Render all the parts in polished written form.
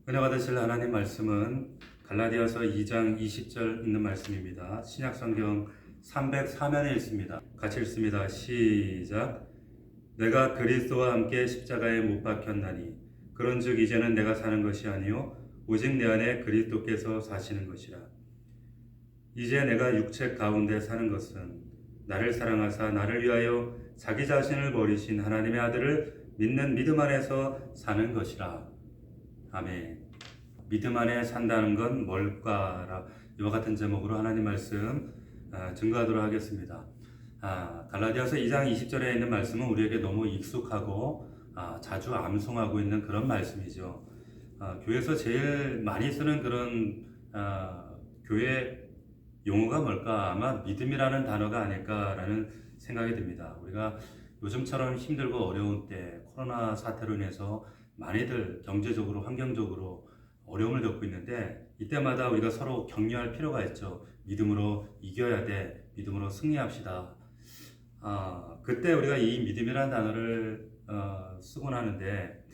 은혜 받으실 하나님 말씀은 갈라디아서 2장 20절 있는 말씀입니다. 신약성경 304면에 있습니다. 같이 읽습니다. 시작. 내가 그리스도와 함께 십자가에 못 박혔나니 그런즉 이제는 내가 사는 것이 아니요 오직 내 안에 그리스도께서 사시는 것이라. 이제 내가 육체 가운데 사는 것은 나를 사랑하사 나를 위하여 자기 자신을 버리신 하나님의 아들을 믿는 믿음 안에서 사는 것이라. 아멘. 믿음 안에 산다는 건 뭘까? 이와 같은 제목으로 하나님 말씀 증거하도록 하겠습니다. 갈라디아서 2장 20절에 있는 말씀은 우리에게 너무 익숙하고 자주 암송하고 있는 그런 말씀이죠. 교회에서 제일 많이 쓰는 그런 교회 용어가 뭘까? 아마 믿음이라는 단어가 아닐까라는 생각이 듭니다. 우리가 요즘처럼 힘들고 어려운 때 코로나 사태로 인해서 많이들 경제적으로 환경적으로 어려움을 겪고 있는데 이때마다 우리가 서로 격려할 필요가 있죠. 믿음으로 이겨야 돼. 믿음으로 승리합시다. 그때 우리가 이 믿음이라는 단어를 쓰곤 하는데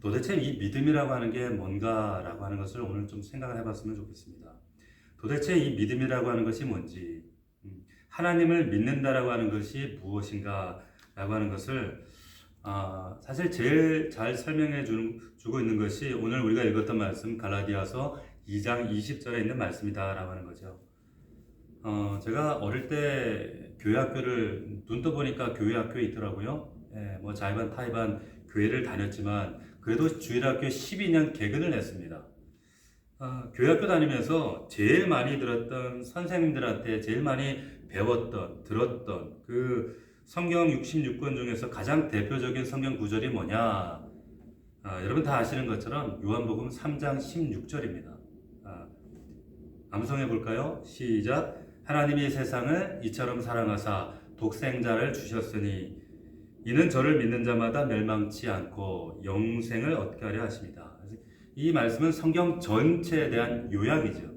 도대체 이 믿음이라고 하는 게 뭔가라고 하는 것을 오늘 좀 생각을 해봤으면 좋겠습니다. 도대체 이 믿음이라고 하는 것이 뭔지, 하나님을 믿는다라고 하는 것이 무엇인가 라고 하는 것을 사실 제일 잘 설명해 주고 있는 것이 오늘 우리가 읽었던 말씀 갈라디아서 2장 20절에 있는 말씀이다 라고 하는 거죠. 제가 어릴 때 교회 학교를 눈 떠보니까 교회 학교에 있더라고요. 뭐 자의반 타의반 교회를 다녔지만 그래도 주일학교 12년 개근을 했습니다. 교회 학교 다니면서 제일 많이 들었던 선생님들한테 제일 많이 배웠던 들었던 그 성경 66권 중에서 가장 대표적인 성경 구절이 뭐냐? 여러분 다 아시는 것처럼 요한복음 3장 16절입니다. 암송해 볼까요? 시작. 하나님이 세상을 이처럼 사랑하사 독생자를 주셨으니 이는 저를 믿는 자마다 멸망치 않고 영생을 얻게 하려 하십니다. 이 말씀은 성경 전체에 대한 요약이죠.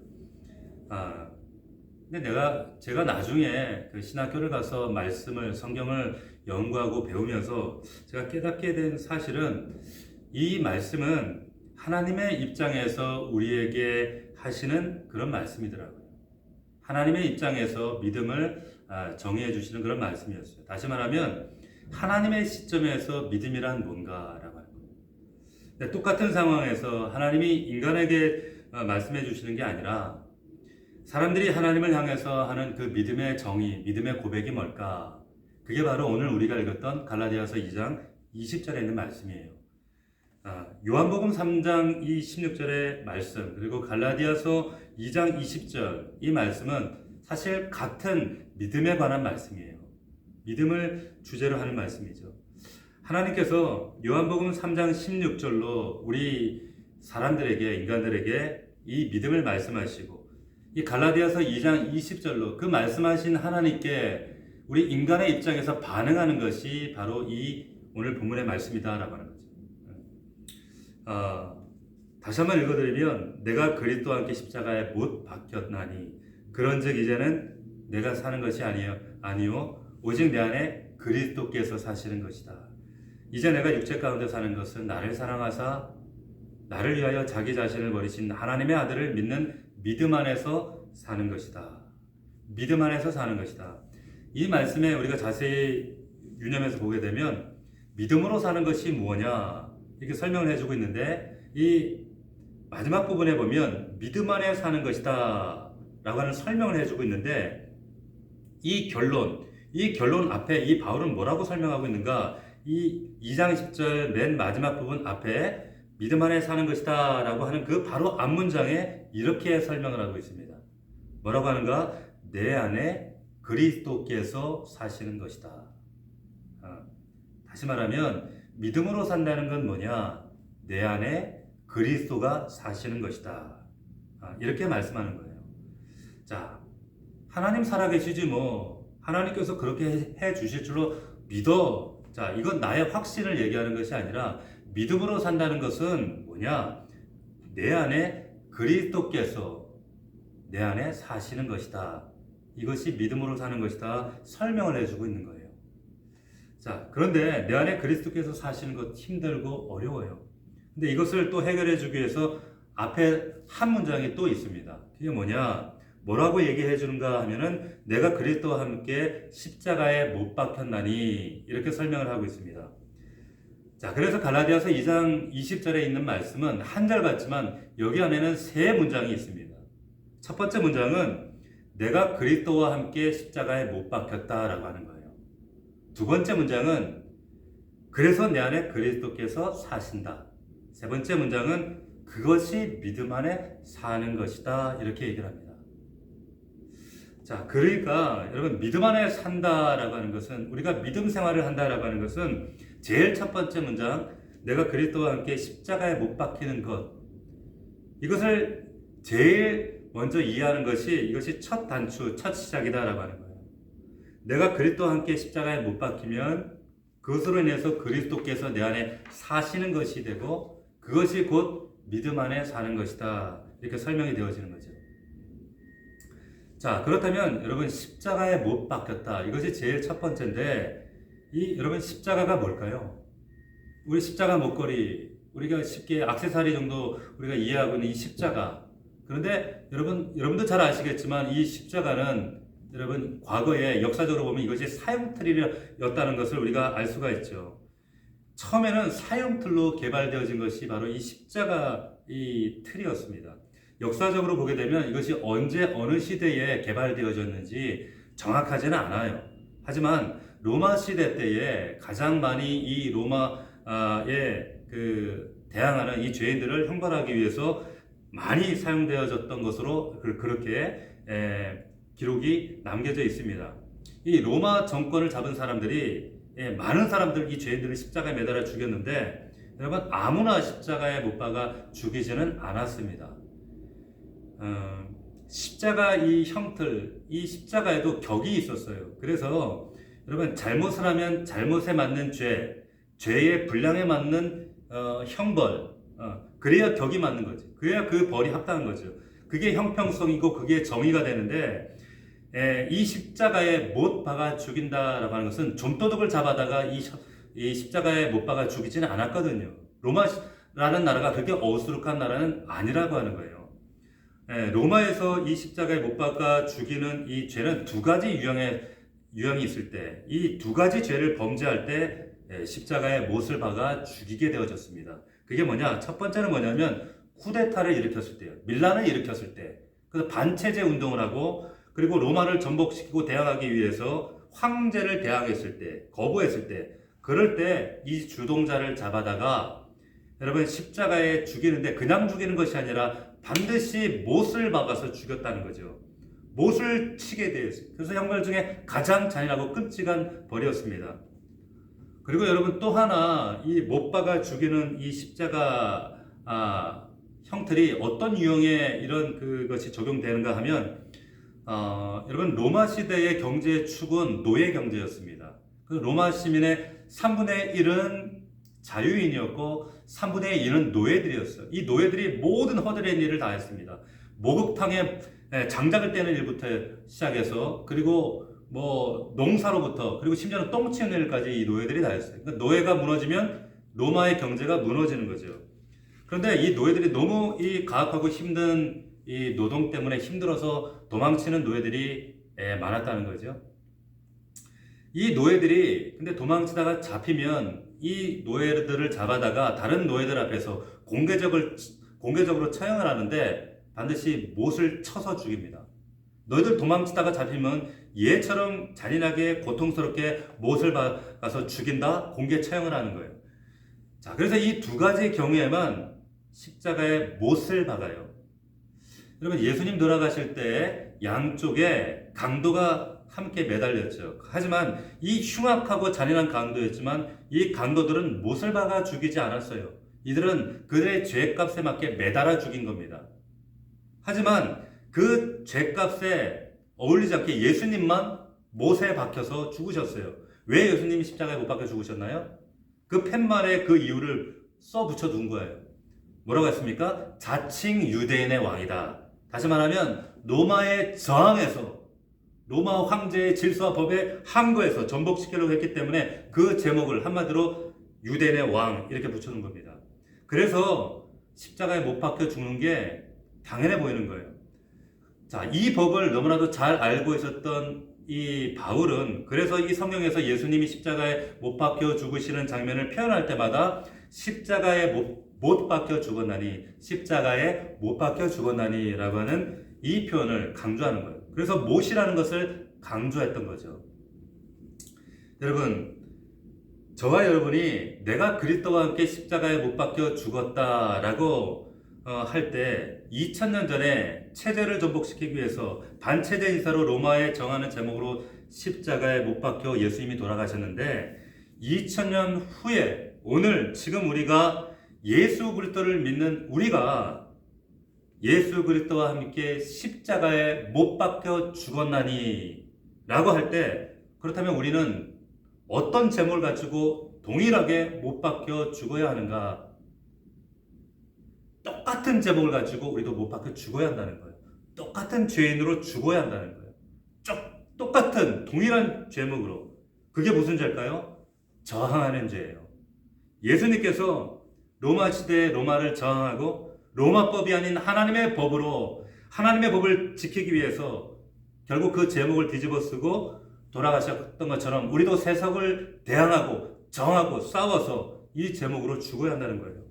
근데 제가 나중에 그 신학교를 가서 말씀을, 성경을 연구하고 배우면서 제가 깨닫게 된 사실은 이 말씀은 하나님의 입장에서 우리에게 하시는 그런 말씀이더라고요. 하나님의 입장에서 믿음을 정의해 주시는 그런 말씀이었어요. 다시 말하면 하나님의 시점에서 믿음이란 뭔가라고 하는 거예요. 똑같은 상황에서 하나님이 인간에게 말씀해 주시는 게 아니라 사람들이 하나님을 향해서 하는 그 믿음의 정의, 믿음의 고백이 뭘까? 그게 바로 오늘 우리가 읽었던 갈라디아서 2장 20절에 있는 말씀이에요. 요한복음 3장 16절의 말씀, 그리고 갈라디아서 2장 20절 이 말씀은 사실 같은 믿음에 관한 말씀이에요. 믿음을 주제로 하는 말씀이죠. 하나님께서 요한복음 3장 16절로 우리 사람들에게, 인간들에게 이 믿음을 말씀하시고 이 갈라디아서 2장 20절로 그 말씀하신 하나님께 우리 인간의 입장에서 반응하는 것이 바로 이 오늘 본문의 말씀이다라고 하는 거죠. 다시 한번 읽어드리면 내가 그리스도와 함께 십자가에 못 박혔나니 그런즉 이제는 내가 사는 것이 아니요 오직 내 안에 그리스도께서 사시는 것이다. 이제 내가 육체 가운데 사는 것은 나를 사랑하사 나를 위하여 자기 자신을 버리신 하나님의 아들을 믿는 믿음 안에서 사는 것이다. 믿음 안에서 사는 것이다. 이 말씀에 우리가 자세히 유념해서 보게 되면 믿음으로 사는 것이 뭐냐 이렇게 설명을 해주고 있는데 이 마지막 부분에 보면 믿음 안에 사는 것이다 라고 하는 설명을 해주고 있는데 이 결론 앞에 이 바울은 뭐라고 설명하고 있는가? 이 2장 10절 맨 마지막 부분 앞에 믿음 안에 사는 것이다 라고 하는 그 바로 앞문장에 이렇게 설명을 하고 있습니다. 뭐라고 하는가? 내 안에 그리스도께서 사시는 것이다. 다시 말하면 믿음으로 산다는 건 뭐냐? 내 안에 그리스도가 사시는 것이다. 이렇게 말씀하는 거예요. 자, 하나님 살아계시지 뭐 하나님께서 그렇게 해 주실 줄로 믿어. 자, 이건 나의 확신을 얘기하는 것이 아니라 믿음으로 산다는 것은 뭐냐? 내 안에 그리스도께서 내 안에 사시는 것이다. 이것이 믿음으로 사는 것이다. 설명을 해주고 있는 거예요. 자, 그런데 내 안에 그리스도께서 사시는 것 힘들고 어려워요. 근데 이것을 또 해결해 주기 위해서 앞에 한 문장이 또 있습니다. 그게 뭐라고 얘기해 주는가 하면은 내가 그리스도와 함께 십자가에 못 박혔나니 이렇게 설명을 하고 있습니다. 자, 그래서 갈라디아서 2장 20절에 있는 말씀은 한 절 같지만 여기 안에는 세 문장이 있습니다. 첫 번째 문장은 내가 그리스도와 함께 십자가에 못 박혔다라고 하는 거예요. 두 번째 문장은 그래서 내 안에 그리스도께서 사신다. 세 번째 문장은 그것이 믿음 안에 사는 것이다. 이렇게 얘기를 합니다. 자, 그러니까 여러분 믿음 안에 산다라고 하는 것은 우리가 믿음 생활을 한다라고 하는 것은 제일 첫 번째 문장 내가 그리스도와 함께 십자가에 못 박히는 것 이것을 제일 먼저 이해하는 것이 이것이 첫 단추, 첫 시작이다라고 하는 거예요. 내가 그리스도와 함께 십자가에 못 박히면 그것으로 인해서 그리스도께서 내 안에 사시는 것이 되고 그것이 곧 믿음 안에 사는 것이다. 이렇게 설명이 되어지는 거죠. 자, 그렇다면 여러분 십자가에 못 박혔다. 이것이 제일 첫 번째인데 여러분 십자가가 뭘까요? 우리 십자가 목걸이 우리가 쉽게 액세서리 정도 우리가 이해하고 있는 이 십자가. 그런데 여러분도 잘 아시겠지만 이 십자가는 여러분 과거에 역사적으로 보면 이것이 사형틀이었다는 것을 우리가 알 수가 있죠. 처음에는 사형틀로 개발되어진 것이 바로 이 십자가 이 틀이었습니다. 역사적으로 보게 되면 이것이 언제 어느 시대에 개발되어졌는지 정확하지는 않아요. 하지만 로마 시대 때에 가장 많이 이 로마에 대항하는 이 죄인들을 형벌하기 위해서 많이 사용되어졌던 것으로 그렇게 기록이 남겨져 있습니다. 이 로마 정권을 잡은 사람들이 많은 사람들 이 죄인들을 십자가에 매달아 죽였는데 여러분 아무나 십자가에 못 박아 죽이지는 않았습니다. 십자가 이 형틀, 이 십자가에도 격이 있었어요. 그래서 여러분 잘못을 하면 잘못에 맞는 죄의 분량에 맞는 형벌, 그래야 격이 맞는 거지. 그래야 그 벌이 합당한 거죠. 그게 형평성이고 그게 정의가 되는데 이 십자가에 못 박아 죽인다라고 하는 것은 좀도둑을 잡아다가 이 십자가에 못 박아 죽이지는 않았거든요. 로마라는 나라가 그렇게 어수룩한 나라는 아니라고 하는 거예요. 로마에서 이 십자가에 못 박아 죽이는 이 죄는 두 가지 유형이 있을 때, 이 두 가지 죄를 범죄할 때 십자가에 못을 박아 죽이게 되어졌습니다. 그게 첫 번째는 뭐냐면 쿠데타를 일으켰을 때요. 밀란을 일으켰을 때. 그래서 반체제 운동을 하고 그리고 로마를 전복시키고 대항하기 위해서 황제를 대항했을 때, 거부했을 때, 그럴 때 이 주동자를 잡아다가 여러분 십자가에 죽이는데 그냥 죽이는 것이 아니라 반드시 못을 박아서 죽였다는 거죠. 못을 치게 되었어요. 그래서 형벌 중에 가장 잔인하고 끔찍한 벌이었습니다. 그리고 여러분 또 하나 이 못 박아 죽이는 이 십자가 형틀이 어떤 유형의 이런 그것이 적용되는가 하면 여러분 로마 시대의 경제의 축은 노예 경제였습니다. 그 로마 시민의 3분의 1은 자유인이었고 3분의 1은 노예들이었어요. 이 노예들이 모든 허드렛 일을 다 했습니다. 목욕탕에 장작을 떼는 일부터 시작해서 그리고 농사로부터 그리고 심지어는 똥 치우는 일까지 이 노예들이 다 했어요. 그러니까 노예가 무너지면 로마의 경제가 무너지는 거죠. 그런데 이 노예들이 너무 이 가혹하고 힘든 이 노동 때문에 힘들어서 도망치는 노예들이 많았다는 거죠. 이 노예들이 근데 도망치다가 잡히면 이 노예들을 잡아다가 다른 노예들 앞에서 공개적으로 처형을 하는데 반드시 못을 쳐서 죽입니다. 너희들 도망치다가 잡히면 얘처럼 잔인하게 고통스럽게 못을 박아서 죽인다, 공개 처형을 하는 거예요. 자, 그래서 이 두 가지 경우에만 십자가에 못을 박아요. 여러분 예수님 돌아가실 때 양쪽에 강도가 함께 매달렸죠. 하지만 이 흉악하고 잔인한 강도였지만 이 강도들은 못을 박아 죽이지 않았어요. 이들은 그들의 죄값에 맞게 매달아 죽인 겁니다. 하지만 그 죄값에 어울리지 않게 예수님만 못에 박혀서 죽으셨어요. 왜 예수님이 십자가에 못 박혀 죽으셨나요? 그 팻말에 그 이유를 써붙여 둔 거예요. 뭐라고 했습니까? 자칭 유대인의 왕이다. 다시 말하면 로마의 저항에서 로마 황제의 질서와 법에 항거해서 전복시키려고 했기 때문에 그 제목을 한마디로 유대인의 왕 이렇게 붙여놓은 겁니다. 그래서 십자가에 못 박혀 죽는 게 당연해 보이는 거예요. 자, 이 법을 너무나도 잘 알고 있었던 이 바울은 그래서 이 성경에서 예수님이 십자가에 못 박혀 죽으시는 장면을 표현할 때마다 십자가에 못 박혀 죽었나니, 십자가에 못 박혀 죽었나니 라고 하는 이 표현을 강조하는 거예요. 그래서 못이라는 것을 강조했던 거죠. 여러분, 저와 여러분이 내가 그리스도와 함께 십자가에 못 박혀 죽었다라고 할 때 2000년 전에 체제를 전복시키기 위해서 반체제 인사로 로마에 정하는 제목으로 십자가에 못 박혀 예수님이 돌아가셨는데 2000년 후에 오늘 지금 우리가 예수 그리스도를 믿는 우리가 예수 그리스도와 함께 십자가에 못 박혀 죽었나니 라고 할 때 그렇다면 우리는 어떤 제목을 가지고 동일하게 못 박혀 죽어야 하는가? 똑같은 제목을 가지고 우리도 못 박혀 죽어야 한다는 거예요. 똑같은 죄인으로 죽어야 한다는 거예요. 똑같은 동일한 제목으로. 그게 무슨 죄일까요? 저항하는 죄예요. 예수님께서 로마 시대에 로마를 저항하고 로마법이 아닌 하나님의 법으로 하나님의 법을 지키기 위해서 결국 그 제목을 뒤집어 쓰고 돌아가셨던 것처럼 우리도 세속을 대항하고 저항하고 싸워서 이 제목으로 죽어야 한다는 거예요.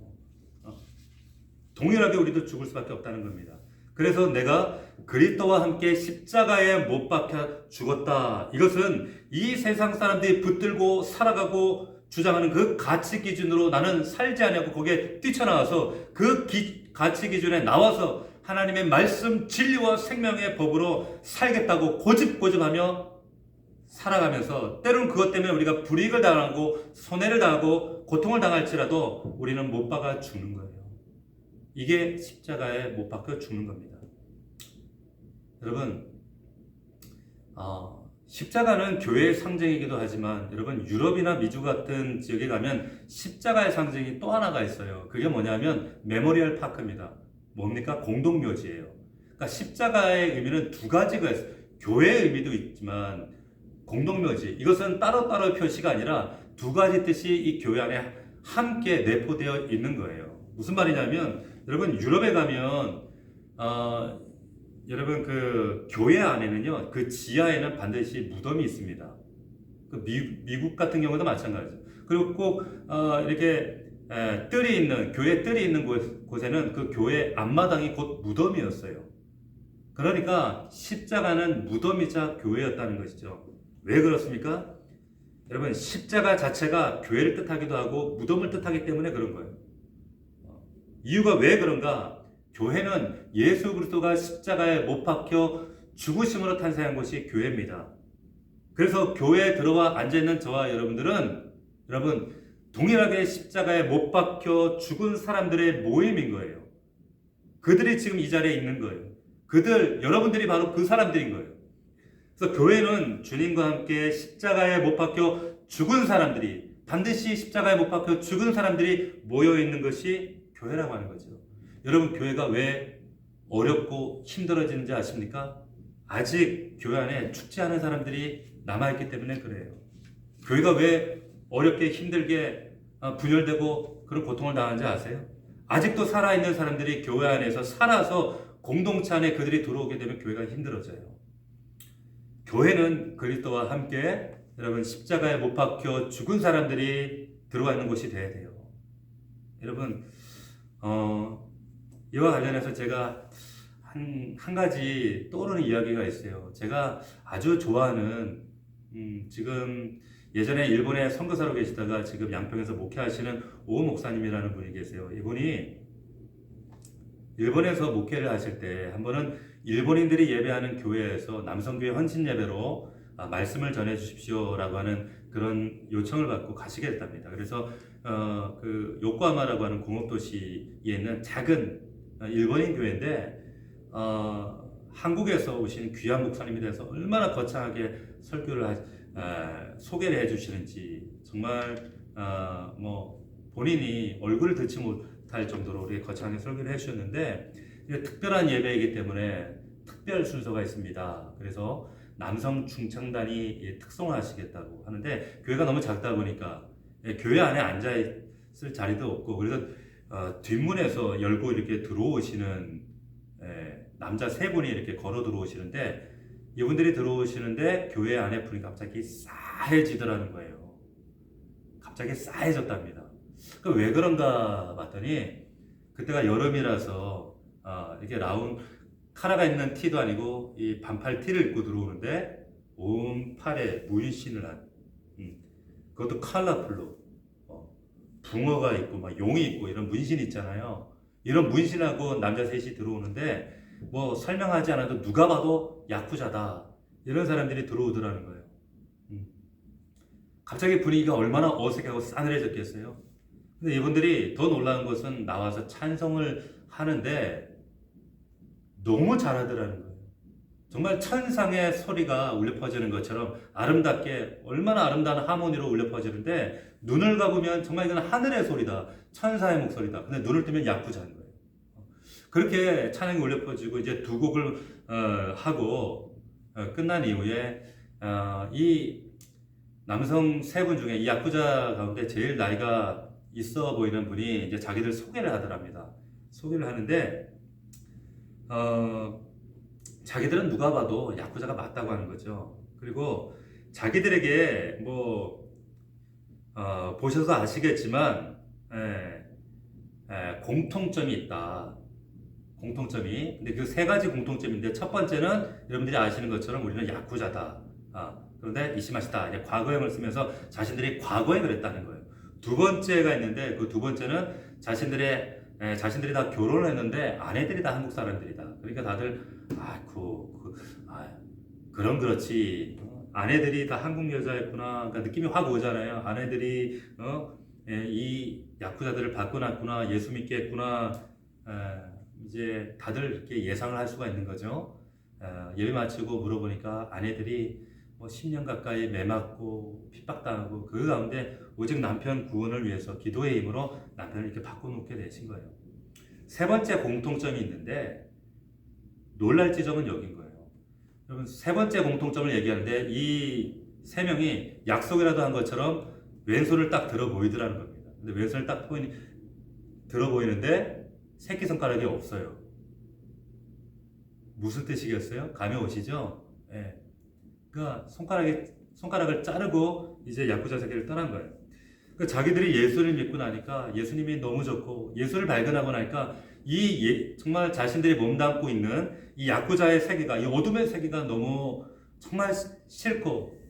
동일하게 우리도 죽을 수밖에 없다는 겁니다. 그래서 내가 그리스도와 함께 십자가에 못 박혀 죽었다. 이것은 이 세상 사람들이 붙들고 살아가고 주장하는 그 가치 기준으로 나는 살지 않냐고 거기에 뛰쳐나와서 그 가치 기준에 나와서 하나님의 말씀 진리와 생명의 법으로 살겠다고 고집하며 살아가면서 때로는 그것 때문에 우리가 불이익을 당하고 손해를 당하고 고통을 당할지라도 우리는 못 박아 죽는 거예요. 이게 십자가에 못 박혀 죽는 겁니다. 여러분, 십자가는 교회의 상징이기도 하지만 여러분 유럽이나 미주 같은 지역에 가면 십자가의 상징이 또 하나가 있어요. 그게 뭐냐면 메모리얼 파크입니다. 뭡니까? 공동묘지예요. 그러니까 십자가의 의미는 두 가지가 있어요. 교회의 의미도 있지만 공동묘지, 이것은 따로따로 표시가 아니라 두 가지 뜻이 이 교회 안에 함께 내포되어 있는 거예요. 무슨 말이냐면 여러분 유럽에 가면 여러분 그 교회 안에는요 그 지하에는 반드시 무덤이 있습니다. 그 미국 같은 경우도 마찬가지죠. 그리고 꼭 이렇게 뜰이 있는 교회 뜰이 있는 곳에는 그 교회 앞마당이 곧 무덤이었어요. 그러니까 십자가는 무덤이자 교회였다는 것이죠. 왜 그렇습니까? 여러분 십자가 자체가 교회를 뜻하기도 하고 무덤을 뜻하기 때문에 그런 거예요. 이유가 왜 그런가? 교회는 예수 그리스도가 십자가에 못 박혀 죽으심으로 탄생한 것이 교회입니다. 그래서 교회에 들어와 앉아있는 저와 여러분들은 여러분 동일하게 십자가에 못 박혀 죽은 사람들의 모임인 거예요. 그들이 지금 이 자리에 있는 거예요. 여러분들이 바로 그 사람들인 거예요. 그래서 교회는 주님과 함께 십자가에 못 박혀 죽은 사람들이 반드시 십자가에 못 박혀 죽은 사람들이 모여있는 것이 교회라고 하는 거죠. 여러분 교회가 왜 어렵고 힘들어지는지 아십니까? 아직 교회 안에 죽지 않은 사람들이 남아있기 때문에 그래요. 교회가 왜 어렵게 힘들게 분열되고 그런 고통을 당하는지 아세요? 아직도 살아있는 사람들이 교회 안에서 살아서 공동체 안에 그들이 들어오게 되면 교회가 힘들어져요. 교회는 그리스도와 함께 여러분 십자가에 못 박혀 죽은 사람들이 들어와 있는 곳이 되어야 돼요. 여러분 이와 관련해서 제가 한 가지 떠오르는 이야기가 있어요. 제가 아주 좋아하는 지금 예전에 일본에 선교사로 계시다가 지금 양평에서 목회하시는 오 목사님이라는 분이 계세요. 이분이 일본에서 목회를 하실 때 한 번은 일본인들이 예배하는 교회에서 남성교회 헌신 예배로 말씀을 전해 주십시오라고 하는 그런 요청을 받고 가시게 됐답니다. 그래서 그 요코하마라고 하는 공업도시에 있는 작은 일본인 교회인데 한국에서 오신 귀한 목사님이 돼서 얼마나 거창하게 설교를 소개를 해주시는지 정말 뭐 본인이 얼굴을 듣지 못할 정도로 우리 거창하게 설교를 해주셨는데 특별한 예배이기 때문에 특별 순서가 있습니다. 그래서 남성 중창단이 특송을 하시겠다고 하는데 교회가 너무 작다 보니까 교회 안에 앉아있을 자리도 없고 그래서 뒷문에서 열고 이렇게 들어오시는 남자 세 분이 이렇게 걸어 들어오시는데 이분들이 들어오시는데 교회 안에 분위기가 갑자기 싸해지더라는 거예요. 갑자기 싸해졌답니다. 왜 그런가 봤더니 그때가 여름이라서 이렇게 카라가 있는 티도 아니고 이 반팔 티를 입고 들어오는데 온 팔에 문신을 한 그것도 컬러풀로 붕어가 있고 막 용이 있고 이런 문신이 있잖아요. 이런 문신하고 남자 셋이 들어오는데 뭐 설명하지 않아도 누가 봐도 야쿠자다 이런 사람들이 들어오더라는 거예요. 갑자기 분위기가 얼마나 어색하고 싸늘해졌겠어요. 근데 이분들이 더 놀라운 것은 나와서 찬송을 하는데 너무 잘하더라는 거예요. 정말 천상의 소리가 울려 퍼지는 것처럼 아름답게 얼마나 아름다운 하모니로 울려 퍼지는데 눈을 감으면 정말 이건 하늘의 소리다. 천사의 목소리다. 근데 눈을 뜨면 야쿠자인 거예요. 그렇게 찬양이 울려 퍼지고 이제 두 곡을 하고 끝난 이후에 이 남성 세 분 중에 이 야쿠자 가운데 제일 나이가 있어 보이는 분이 이제 자기들 소개를 하더랍니다. 소개를 하는데 자기들은 누가 봐도 야쿠자가 맞다고 하는 거죠. 그리고 자기들에게 보셔서 아시겠지만 공통점이 있다. 공통점이. 근데 그 세 가지 공통점인데 첫 번째는 여러분들이 아시는 것처럼 우리는 야쿠자다. 그런데 이시마시다. 이제 과거형을 쓰면서 자신들이 과거에 그랬다는 거예요. 두 번째가 있는데 그 두 번째는 자신들이 다 결혼을 했는데 아내들이 다 한국 사람들이다. 그러니까 다들 그럼 그렇지. 아내들이 다 한국 여자였구나. 그러니까 느낌이 확 오잖아요. 아내들이 이 야쿠자들을 바꿔놨구나. 예수 믿게 했구나. 이제 다들 이렇게 예상을 할 수가 있는 거죠. 예배 마치고 물어보니까 아내들이 10년 가까이 매맞고 핍박당하고 그 가운데 오직 남편 구원을 위해서 기도의 힘으로 남편을 이렇게 바꿔놓게 되신 거예요. 세 번째 공통점이 있는데 놀랄 지점은 여긴 거예요. 여러분 세 번째 공통점을 얘기하는데 이 세 명이 약속이라도 한 것처럼 왼손을 딱 들어 보이더라는 겁니다. 근데 왼손을 딱 들어 보이는데 새끼손가락이 없어요. 무슨 뜻이겠어요? 감이 오시죠? 네. 그러니까 손가락을 자르고 이제 야쿠자 세계를 떠난 거예요. 그러니까 자기들이 예수를 믿고 나니까 예수님이 너무 좋고 예수를 발견하고 나니까 정말 자신들이 몸담고 있는 이 야쿠자의 세계가 이 어둠의 세계가 너무 정말 싫고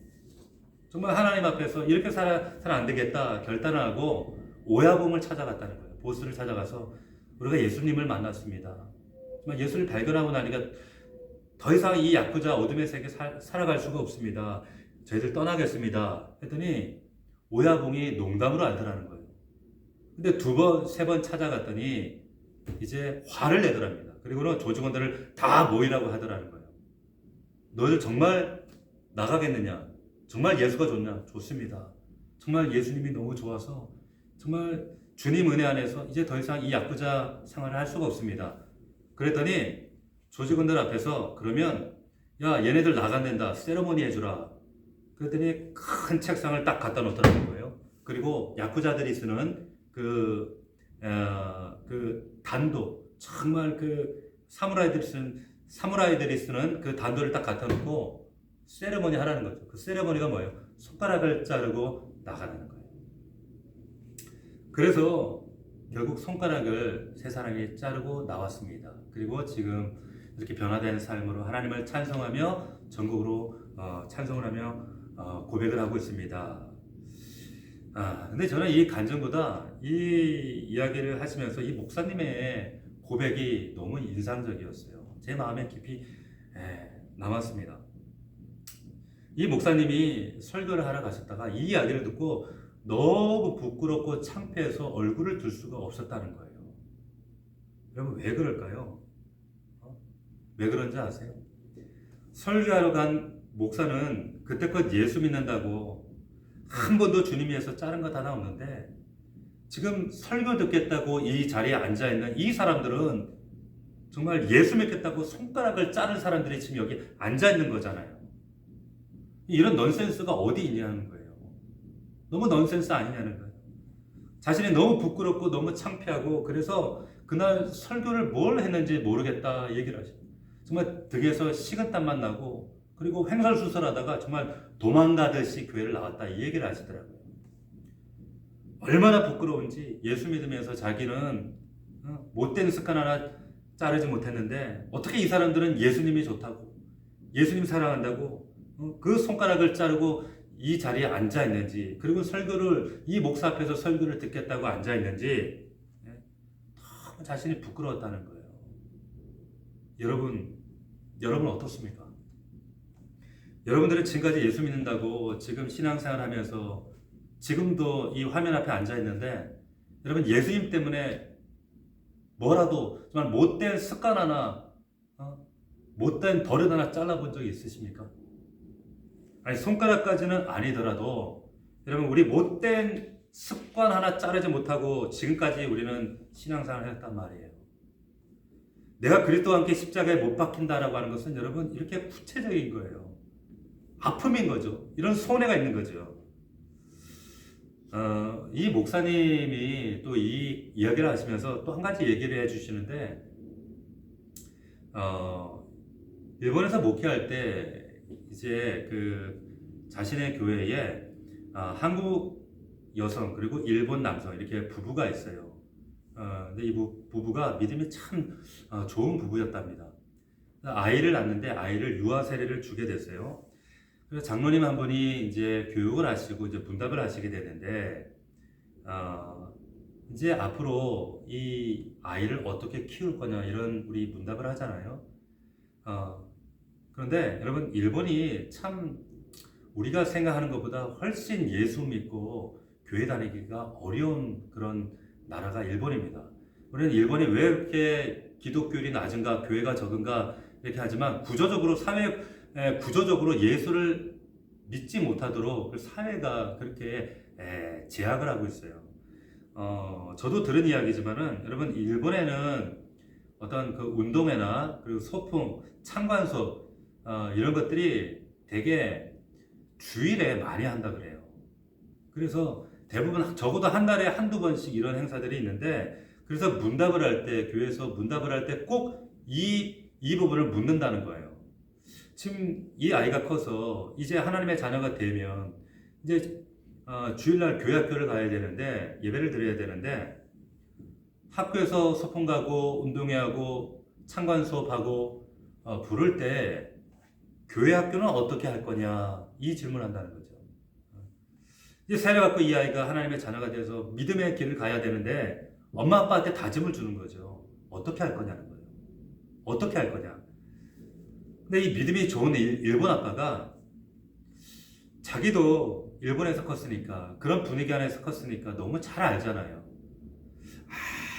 정말 하나님 앞에서 이렇게 살아 안 되겠다 결단을 하고 오야봉을 찾아갔다는 거예요. 보스를 찾아가서 우리가 예수님을 만났습니다. 정말 예수를 발견하고 나니까 더 이상 이 야쿠자 어둠의 세계 살아갈 수가 없습니다. 저희들 떠나겠습니다. 했더니 오야봉이 농담으로 알더라는 거예요. 근데 두 번, 세 번 찾아갔더니 이제 화를 내더랍니다. 그리고는 조직원들을 다 모이라고 하더라는 거예요. 너희들 정말 나가겠느냐? 정말 예수가 좋냐? 좋습니다. 정말 예수님이 너무 좋아서 정말 주님 은혜 안에서 이제 더 이상 이 야쿠자 생활을 할 수가 없습니다. 그랬더니 조직원들 앞에서 그러면 야 얘네들 나간댄다. 세레모니 해주라. 그랬더니 큰 책상을 딱 갖다 놓더라는 거예요. 그리고 야쿠자들이 쓰는 그 단도 정말 사무라이들이 쓰는 그 단도를 딱 갖다 놓고 세레모니 하라는 거죠. 그 세레모니가 뭐예요? 손가락을 자르고 나가는 거예요. 그래서 결국 손가락을 세 사람이 자르고 나왔습니다. 그리고 지금 이렇게 변화된 삶으로 하나님을 찬송하며 전국으로 찬송을 하며 고백을 하고 있습니다. 근데 저는 이 간증보다 이 이야기를 하시면서 이 목사님의 고백이 너무 인상적이었어요. 제 마음에 깊이 남았습니다. 이 목사님이 설교를 하러 가셨다가 이 이야기를 듣고 너무 부끄럽고 창피해서 얼굴을 들 수가 없었다는 거예요. 여러분 왜 그럴까요? 왜 그런지 아세요? 설교하러 간 목사는 그때껏 예수 믿는다고 한 번도 주님 위해서 자른 거 하나 없는데 지금 설교 듣겠다고 이 자리에 앉아있는 이 사람들은 정말 예수 믿겠다고 손가락을 자른 사람들이 지금 여기 앉아있는 거잖아요. 이런 넌센스가 어디 있냐는 거예요. 너무 넌센스 아니냐는 거예요. 자신이 너무 부끄럽고 너무 창피하고 그래서 그날 설교를 뭘 했는지 모르겠다 얘기를 하셔요. 정말 득에서 식은땀만 나고 그리고 횡설수설하다가 정말 도망가듯이 교회를 나왔다 이 얘기를 하시더라고요. 얼마나 부끄러운지 예수 믿으면서 자기는 못된 습관 하나 자르지 못했는데 어떻게 이 사람들은 예수님이 좋다고 예수님 사랑한다고 그 손가락을 자르고 이 자리에 앉아 있는지 그리고 설교를 이 목사 앞에서 설교를 듣겠다고 앉아 있는지 너무 자신이 부끄러웠다는 거예요. 여러분 어떻습니까? 여러분들은 지금까지 예수 믿는다고 지금 신앙생활 하면서 지금도 이 화면 앞에 앉아 있는데 여러분 예수님 때문에 뭐라도 정말 못된 습관 하나 못된 버릇 하나 잘라본 적이 있으십니까? 아니 손가락까지는 아니더라도 여러분 우리 못된 습관 하나 자르지 못하고 지금까지 우리는 신앙생활을 했단 말이에요. 내가 그리스도와 함께 십자가에 못 박힌다라고 하는 것은 여러분 이렇게 구체적인 거예요. 아픔인 거죠. 이런 손해가 있는 거죠. 이 목사님이 또 이 이야기를 하시면서 또 한 가지 얘기를 해주시는데 일본에서 목회할 때 이제 그 자신의 교회에 한국 여성 그리고 일본 남성 이렇게 부부가 있어요. 근데 이 부부가 믿음이 참 좋은 부부였답니다. 아이를 낳는데 아이를 유아 세례를 주게 됐어요. 그래서 장로님 한 분이 이제 교육을 하시고 이제 분답을 하시게 되는데 이제 앞으로 이 아이를 어떻게 키울 거냐 이런 우리 문답을 하잖아요. 그런데 여러분 일본이 참 우리가 생각하는 것보다 훨씬 예수 믿고 교회 다니기가 어려운 그런 나라가 일본입니다. 우리는 일본이 왜 이렇게 기독교율이 낮은가 교회가 적은가 이렇게 하지만 구조적으로 구조적으로 예수를 믿지 못하도록 그 사회가 그렇게 제약을 하고 있어요. 저도 들은 이야기지만은 여러분 일본에는 어떤 그 운동회나 그리고 소풍, 참관 수업 이런 것들이 되게 주일에 많이 한다 그래요. 그래서 대부분 적어도 한 달에 한두 번씩 이런 행사들이 있는데 그래서 문답을 할 때 교회에서 문답을 할 때 꼭 이 부분을 묻는다는 거예요. 지금 이 아이가 커서 이제 하나님의 자녀가 되면 이제 주일날 교회 학교를 가야 되는데 예배를 드려야 되는데 학교에서 소풍 가고 운동회 하고 참관 수업하고 부를 때 교회 학교는 어떻게 할 거냐 이 질문한다는 거죠. 이제 세례받고 이 아이가 하나님의 자녀가 돼서 믿음의 길을 가야 되는데 엄마 아빠한테 다짐을 주는 거죠. 어떻게 할 거냐는 거예요. 어떻게 할 거냐. 근데 이 믿음이 좋은 일본 아빠가 자기도 일본에서 컸으니까 그런 분위기 안에서 컸으니까 너무 잘 알잖아요.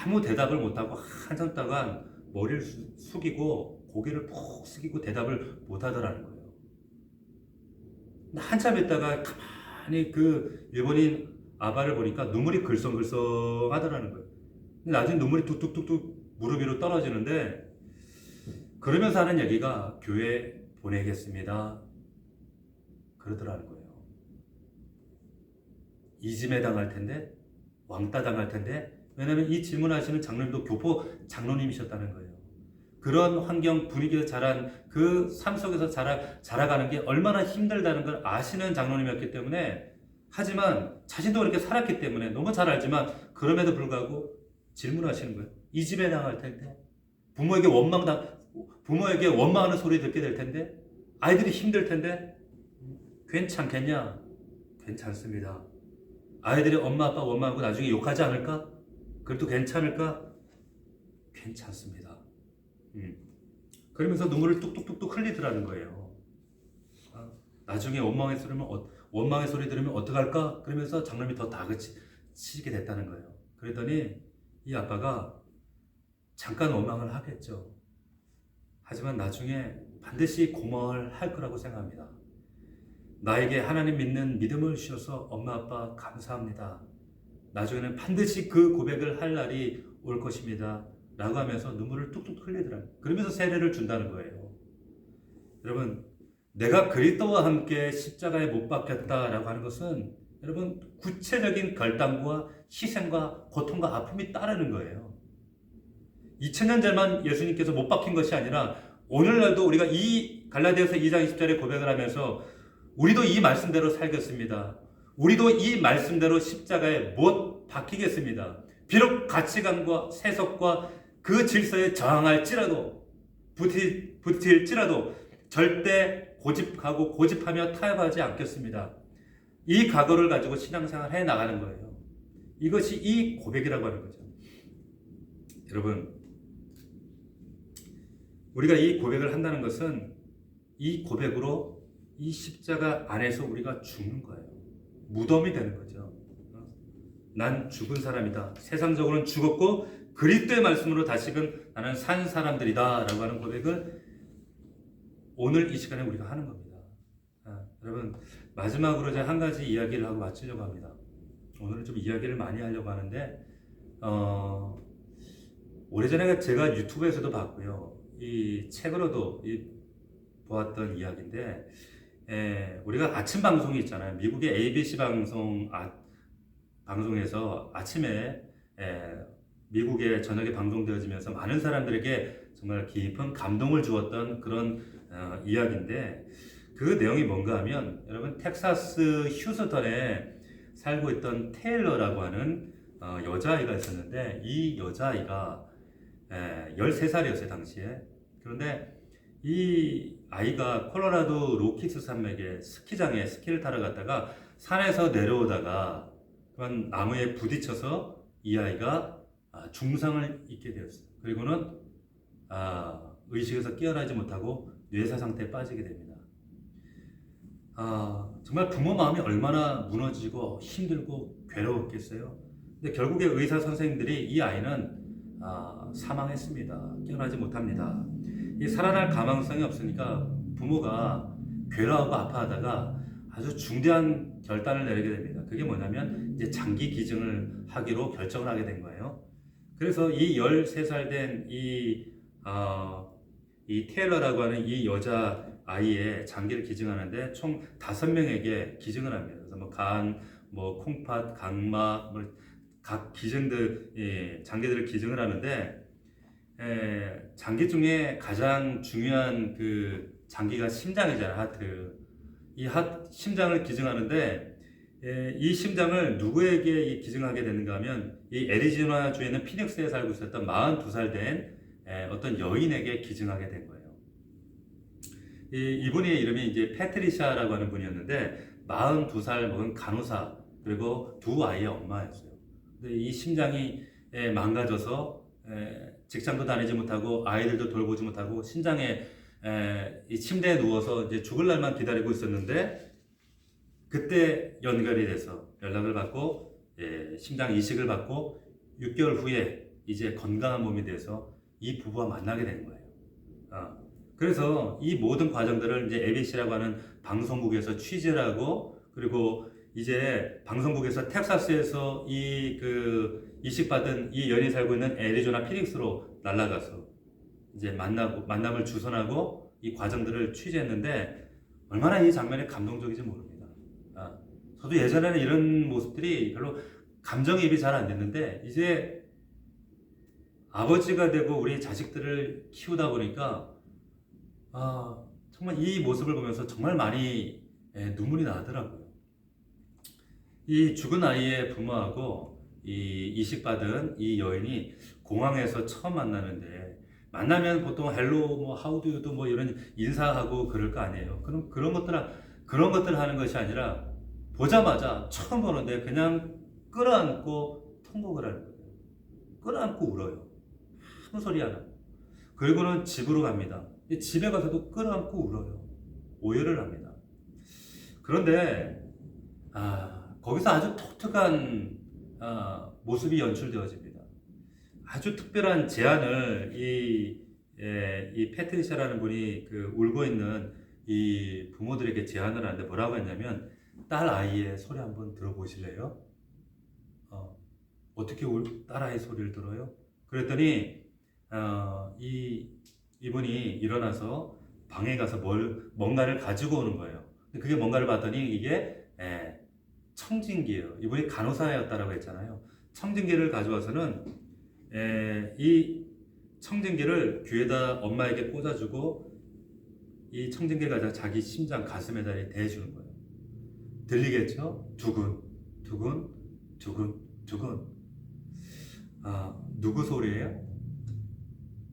아무 대답을 못하고 한참 동안 머리를 숙이고 고개를 푹 숙이고 대답을 못하더라는 거예요. 한참 있다가 가만히 그 일본인 아바를 보니까 눈물이 글썽글썽 하더라는 거예요. 근데 나중에 눈물이 뚝뚝뚝뚝 무릎 위로 떨어지는데 그러면서 하는 얘기가 교회 보내겠습니다. 그러더라는 거예요. 이짐에 당할 텐데 왕따 당할 텐데 왜냐하면 이 질문하시는 장로님도 교포 장로님이셨다는 거예요. 그런 환경 분위기에서 자란 그 삶 속에서 자라가는 게 얼마나 힘들다는 걸 아시는 장로님이었기 때문에 하지만 자신도 그렇게 살았기 때문에 너무 잘 알지만 그럼에도 불구하고 질문하시는 거예요. 이 집에 당할 텐데 부모에게 원망하는 소리 듣게 될 텐데 아이들이 힘들 텐데 괜찮겠냐? 괜찮습니다. 아이들이 엄마 아빠 원망하고 나중에 욕하지 않을까? 그래도 괜찮을까? 괜찮습니다. 그러면서 눈물을 뚝뚝뚝뚝 흘리더라는 거예요. 나중에 원망의 소리 들으면 어떡할까? 그러면서 장로님이 더 다그치게 됐다는 거예요. 그랬더니 이 아빠가 잠깐 원망을 하겠죠. 하지만 나중에 반드시 고마워할 거라고 생각합니다. 나에게 하나님 믿는 믿음을 주셔서 엄마 아빠 감사합니다. 나중에는 반드시 그 고백을 할 날이 올 것입니다. 라고 하면서 눈물을 뚝뚝 흘리더라고요. 그러면서 세례를 준다는 거예요. 여러분, 내가 그리스도와 함께 십자가에 못 박혔다라고 하는 것은 여러분 구체적인 결단과 희생과 고통과 아픔이 따르는 거예요. 2000년 전만 예수님께서 못 박힌 것이 아니라 오늘날도 우리가 이 갈라디아서 2장 20절에 고백을 하면서 우리도 이 말씀대로 살겠습니다. 우리도 이 말씀대로 십자가에 못 박히겠습니다. 비록 가치관과 세속과 그 질서에 저항할지라도 부딪힐지라도 절대 고집하며 타협하지 않겠습니다. 이 각오를 가지고 신앙생활 해 나가는 거예요. 이것이 이 고백이라고 하는 거죠. 여러분, 우리가 이 고백을 한다는 것은 이 고백으로 이 십자가 안에서 우리가 죽는 거예요. 무덤이 되는 거죠. 난 죽은 사람이다. 세상적으로는 죽었고 그리스도의 말씀으로 다시금 나는 산 사람들이다 라고 하는 고백을 오늘 이 시간에 우리가 하는 겁니다. 여러분, 마지막으로 제가 한 가지 이야기를 하고 마치려고 합니다. 오늘은 좀 이야기를 많이 하려고 하는데 오래전에 제가 유튜브에서도 봤고요. 이 책으로도 보았던 이야기인데 우리가 아침 방송이 있잖아요. 미국의 ABC 방송에서 아침에 미국에 저녁에 방송되어지면서 많은 사람들에게 정말 깊은 감동을 주었던 그런 이야기인데 그 내용이 뭔가 하면 여러분 텍사스 휴스턴에 살고 있던 테일러라고 하는 여자아이가 있었는데 이 여자아이가 13살이었어요 당시에. 그런데 이 아이가 콜로라도 로키스 산맥에 스키장에 스키를 타러 갔다가 산에서 내려오다가 그런 나무에 부딪혀서 이 아이가 중상을 입게 되었어요. 그리고는 의식에서 깨어나지 못하고 뇌사 상태에 빠지게 됩니다. 정말 부모 마음이 얼마나 무너지고 힘들고 괴로웠겠어요. 근데 결국에 의사 선생님들이 이 아이는 사망했습니다. 깨어나지 못합니다. 이 살아날 가망성이 없으니까 부모가 괴로워하고 아파하다가 아주 중대한 결단을 내리게 됩니다. 그게 뭐냐면 이제 장기 기증을 하기로 결정을 하게 된 거예요. 그래서 이 13살 된 이 테일러라고 하는 이 여자 아이의 장기를 기증하는데 총 5명에게 기증을 합니다. 그래서 뭐 간, 뭐 콩팥, 각막, 각 기증들, 장기들을 기증을 하는데 장기 중에 가장 중요한 그 장기가 심장이잖아요. 하트. 이 심장을 기증하는데 이 심장을 누구에게 기증하게 되는가 하면 이 애리조나주에 있는 피닉스에 살고 있었던 42살 된 어떤 여인에게 기증하게 된 거예요. 이분의 이름이 이제 패트리샤라고 하는 분이었는데 42살 먹은 간호사 그리고 두 아이의 엄마였어요. 근데 이 심장이 망가져서 직장도 다니지 못하고 아이들도 돌보지 못하고 이 침대에 누워서 이제 죽을 날만 기다리고 있었는데 그때 연결이 돼서 연락을 받고 심장 이식을 받고 6개월 후에 이제 건강한 몸이 돼서 이 부부와 만나게 된 거예요. 그래서 이 모든 과정들을 이제 ABC라고 하는 방송국에서 취재를 하고 그리고 이제 방송국에서 텍사스에서 이식받은 이 연인이 살고 있는 애리조나 피닉스로 날아가서 이제 만남을 주선하고 이 과정들을 취재했는데 얼마나 이 장면이 감동적인지 모릅니다. 저도 예전에는 이런 모습들이 별로 감정이입이 잘 안 됐는데 이제 아버지가 되고 우리 자식들을 키우다 보니까 정말 이 모습을 보면서 정말 많이 눈물이 나더라고요. 이 죽은 아이의 부모하고 이 이식받은 이 여인이 공항에서 처음 만나는데 만나면 보통 헬로 뭐 하우두유도 뭐 이런 인사하고 그럴 거 아니에요. 그런 것들 하는 것이 아니라 보자마자 처음 보는데 그냥 끌어안고 통곡을 하는 거예요. 끌어안고 울어요. 아무 소리 안 하고. 그리고는 집으로 갑니다. 집에 가서도 끌어안고 울어요. 오열을 합니다. 그런데 거기서 아주 독특한 모습이 연출되어집니다. 아주 특별한 제안을 이 패트리샤라는 분이 울고 있는 이 부모들에게 제안을 하는데 뭐라고 했냐면 딸 아이의 소리 한번 들어보실래요? 어떻게 딸 아이 소리를 들어요? 그랬더니 이분이 일어나서 방에 가서 뭔가를 가지고 오는 거예요. 그게 뭔가를 봤더니 이게 청진기예요. 이분이 간호사였다라고 했잖아요. 청진기를 가져와서는 이 청진기를 귀에다 엄마에게 꽂아주고 이 청진기를 가져와 자기 심장 가슴에다 대주는 거예요. 들리겠죠? 두근, 두근, 두근, 두근. 누구 소리예요?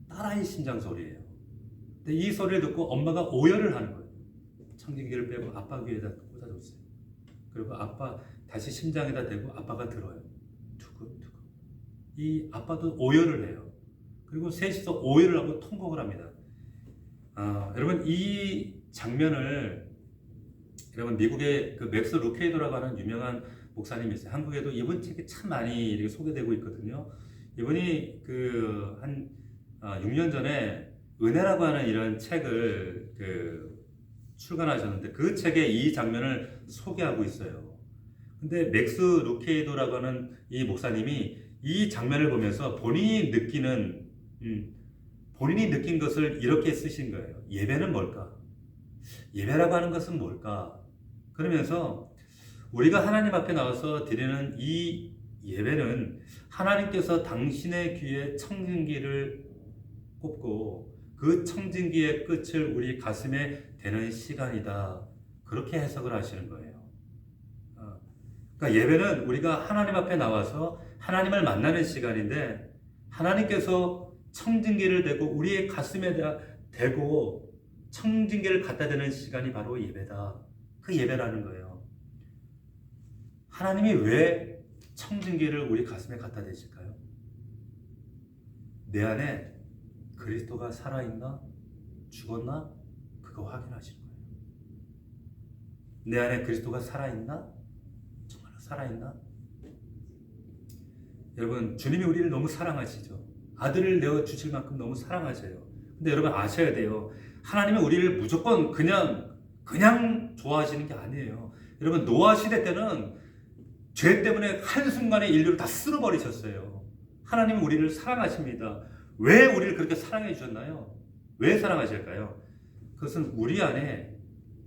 딸아이 심장 소리예요. 근데 이 소리를 듣고 엄마가 오열을 하는 거예요. 청진기를 빼고 아빠 귀에다 꽂아줬어요. 그리고 아빠 다시 심장에다 대고 아빠가 들어요. 두근두근. 이 아빠도 오열을 해요. 그리고 셋이서 오열을 하고 통곡을 합니다. 여러분 이 장면을 여러분 미국의 그 맥스 루케이도라고 하는 유명한 목사님이 있어요. 한국에도 이분 책이 참 많이 이렇게 소개되고 있거든요. 이분이 그 한 6년 전에 은혜라고 하는 이런 책을 출간하셨는데 그 책에 이 장면을 소개하고 있어요. 근데 맥스 루케이도라고 하는 이 목사님이 이 장면을 보면서 본인이 느낀 것을 이렇게 쓰신 거예요. 예배는 뭘까? 예배라고 하는 것은 뭘까? 그러면서 우리가 하나님 앞에 나와서 드리는 이 예배는 하나님께서 당신의 귀에 청진기를 꽂고 그 청진기의 끝을 우리 가슴에 대는 시간이다. 그렇게 해석을 하시는 거예요. 그러니까 예배는 우리가 하나님 앞에 나와서 하나님을 만나는 시간인데 하나님께서 청진기를 대고 우리의 가슴에 대고 청진기를 갖다 대는 시간이 바로 예배다. 그 예배라는 거예요. 하나님이 왜 청진기를 우리 가슴에 갖다 대실까요? 내 안에 그리스도가 살아있나? 죽었나? 그거 확인하시는 거예요. 내 안에 그리스도가 살아있나? 정말로 살아있나? 여러분 주님이 우리를 너무 사랑하시죠. 아들을 내어주실 만큼 너무 사랑하셔요. 근데 여러분 아셔야 돼요. 하나님은 우리를 무조건 그냥 좋아하시는 게 아니에요. 여러분 노아 시대 때는 죄 때문에 한순간에 인류를 다 쓸어버리셨어요. 하나님은 우리를 사랑하십니다. 왜 우리를 그렇게 사랑해 주셨나요? 왜 사랑하실까요? 그것은 우리 안에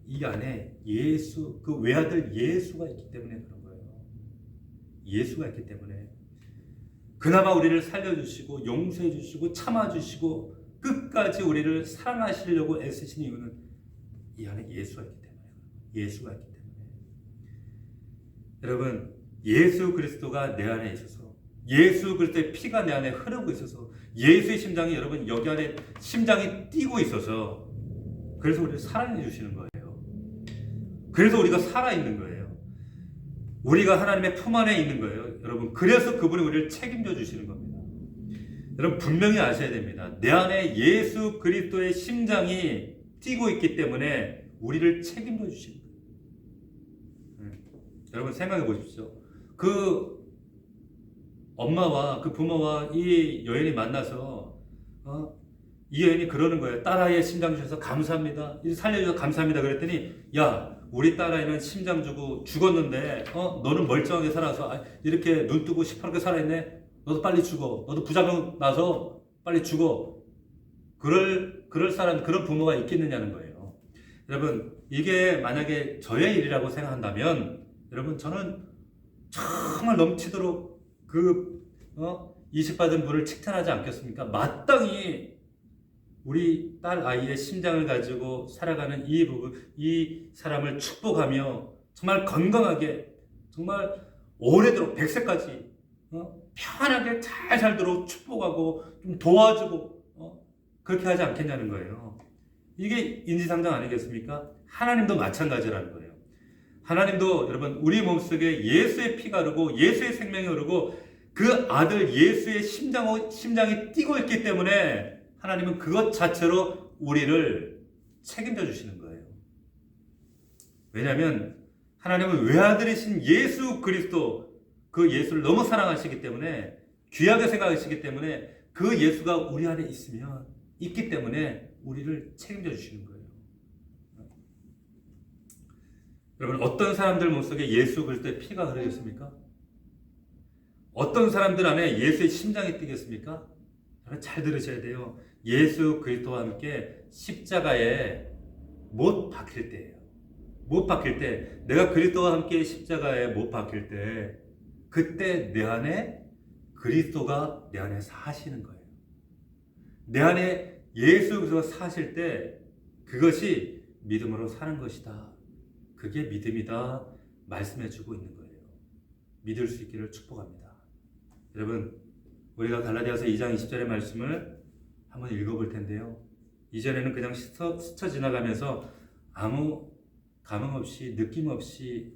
이 안에 예수, 그 외아들 예수가 있기 때문에 그런 거예요. 예수가 있기 때문에 그나마 우리를 살려주시고 용서해 주시고 참아주시고 끝까지 우리를 사랑하시려고 애쓰신 이유는 이 안에 예수가 있기 때문에 예수가 있기 때문에 여러분 예수 그리스도가 내 안에 있어서 예수 그리스도의 피가 내 안에 흐르고 있어서 예수의 심장이 여러분 여기 안에 심장이 뛰고 있어서 그래서 우리를 사랑해 주시는 거예요. 그래서 우리가 살아있는 거예요. 우리가 하나님의 품 안에 있는 거예요. 여러분 그래서 그분이 우리를 책임져 주시는 겁니다. 여러분 분명히 아셔야 됩니다. 내 안에 예수 그리스도의 심장이 뛰고 있기 때문에 우리를 책임져 주시는 거예요. 여러분 생각해 보십시오. 그 엄마와 그 부모와 이 여인이 만나서 이 여인이 그러는 거예요. 딸아이의 심장 주셔서 감사합니다. 살려주셔서 감사합니다. 그랬더니 야 우리 딸아이는 심장 주고 죽었는데 너는 멀쩡하게 살아서 이렇게 눈 뜨고 시퍼렇게 살아있네. 너도 빨리 죽어. 너도 부작용 나서 빨리 죽어. 그럴 사람 그런 부모가 있겠느냐는 거예요. 여러분 이게 만약에 저의 일이라고 생각한다면 여러분 저는 정말 넘치도록 이식받은 분을 칭찬하지 않겠습니까? 마땅히 우리 딸 아이의 심장을 가지고 살아가는 이 사람을 축복하며 정말 건강하게 정말 오래도록 100세까지 편하게 잘 살도록 축복하고 좀 도와주고 그렇게 하지 않겠냐는 거예요. 이게 인지상정 아니겠습니까? 하나님도 마찬가지라는 거예요. 하나님도 여러분 우리 몸속에 예수의 피가 흐르고 예수의 생명이 흐르고 그 아들 예수의 심장이 뛰고 있기 때문에 하나님은 그것 자체로 우리를 책임져 주시는 거예요. 왜냐하면 하나님은 외아들이신 예수 그리스도 그 예수를 너무 사랑하시기 때문에 귀하게 생각하시기 때문에 그 예수가 우리 안에 있기 때문에 우리를 책임져 주시는 거예요. 여러분 어떤 사람들 몸속에 예수 그리스도의 피가 흐르겠습니까? 어떤 사람들 안에 예수의 심장이 뛰겠습니까? 여러분 잘 들으셔야 돼요. 예수 그리스도와 함께 십자가에 못 박힐 때예요. 못 박힐 때, 내가 그리스도와 함께 십자가에 못 박힐 때, 그때 내 안에 그리스도가 내 안에 사시는 거예요. 내 안에 예수 그리스도가 사실 때 그것이 믿음으로 사는 것이다. 그게 믿음이다 말씀해주고 있는 거예요. 믿을 수 있기를 축복합니다. 여러분, 우리가 갈라디아서 2장 20절의 말씀을 한번 읽어볼 텐데요. 이전에는 그냥 스쳐 지나가면서 아무 감흥 없이 느낌 없이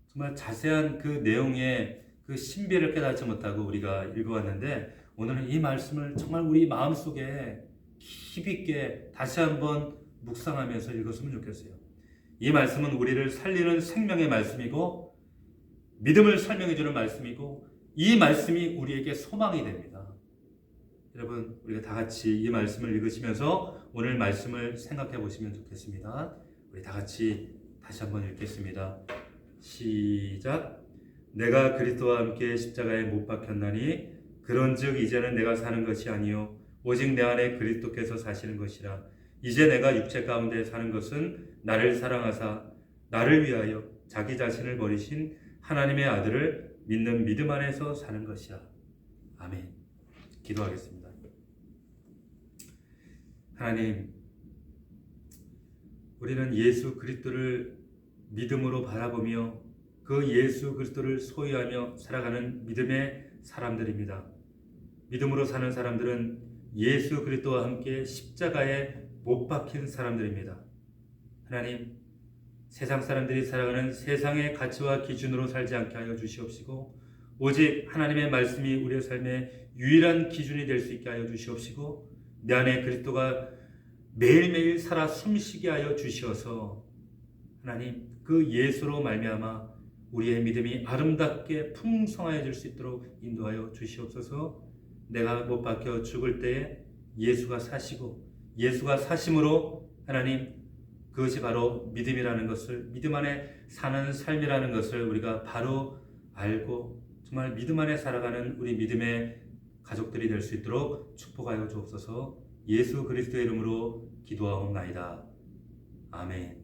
정말 자세한 그 내용의 그 신비를 깨닫지 못하고 우리가 읽어왔는데, 오늘은 이 말씀을 정말 우리 마음속에 깊이 있게 다시 한번 묵상하면서 읽었으면 좋겠어요. 이 말씀은 우리를 살리는 생명의 말씀이고 믿음을 설명해주는 말씀이고, 이 말씀이 우리에게 소망이 됩니다. 여러분, 우리가 다 같이 이 말씀을 읽으시면서 오늘 말씀을 생각해 보시면 좋겠습니다. 우리 다 같이 다시 한번 읽겠습니다. 시작. 내가 그리스도와 함께 십자가에 못 박혔나니 그런즉 이제는 내가 사는 것이 아니요 오직 내 안에 그리스도께서 사시는 것이라. 이제 내가 육체 가운데 사는 것은 나를 사랑하사 나를 위하여 자기 자신을 버리신 하나님의 아들을 믿는 믿음 안에서 사는 것이라. 아멘. 기도하겠습니다. 하나님, 우리는 예수 그리스도를 믿음으로 바라보며 그 예수 그리스도를 소유하며 살아가는 믿음의 사람들입니다. 믿음으로 사는 사람들은 예수 그리스도와 함께 십자가에 못 박힌 사람들입니다. 하나님, 세상 사람들이 살아가는 세상의 가치와 기준으로 살지 않게 하여 주시옵시고, 오직 하나님의 말씀이 우리의 삶의 유일한 기준이 될 수 있게 하여 주시옵시고, 내 안에 그리스도가 매일매일 살아 숨쉬게 하여 주시어서 하나님, 그 예수로 말미암아 우리의 믿음이 아름답게 풍성해질 수 있도록 인도하여 주시옵소서. 내가 못 박혀 죽을 때에 예수가 사시고 예수가 사심으로 하나님, 그것이 바로 믿음이라는 것을, 믿음 안에 사는 삶이라는 것을 우리가 바로 알고 정말 믿음 안에 살아가는 우리 믿음의 가족들이 될 수 있도록 축복하여 주옵소서. 예수 그리스도의 이름으로 기도하옵나이다. 아멘.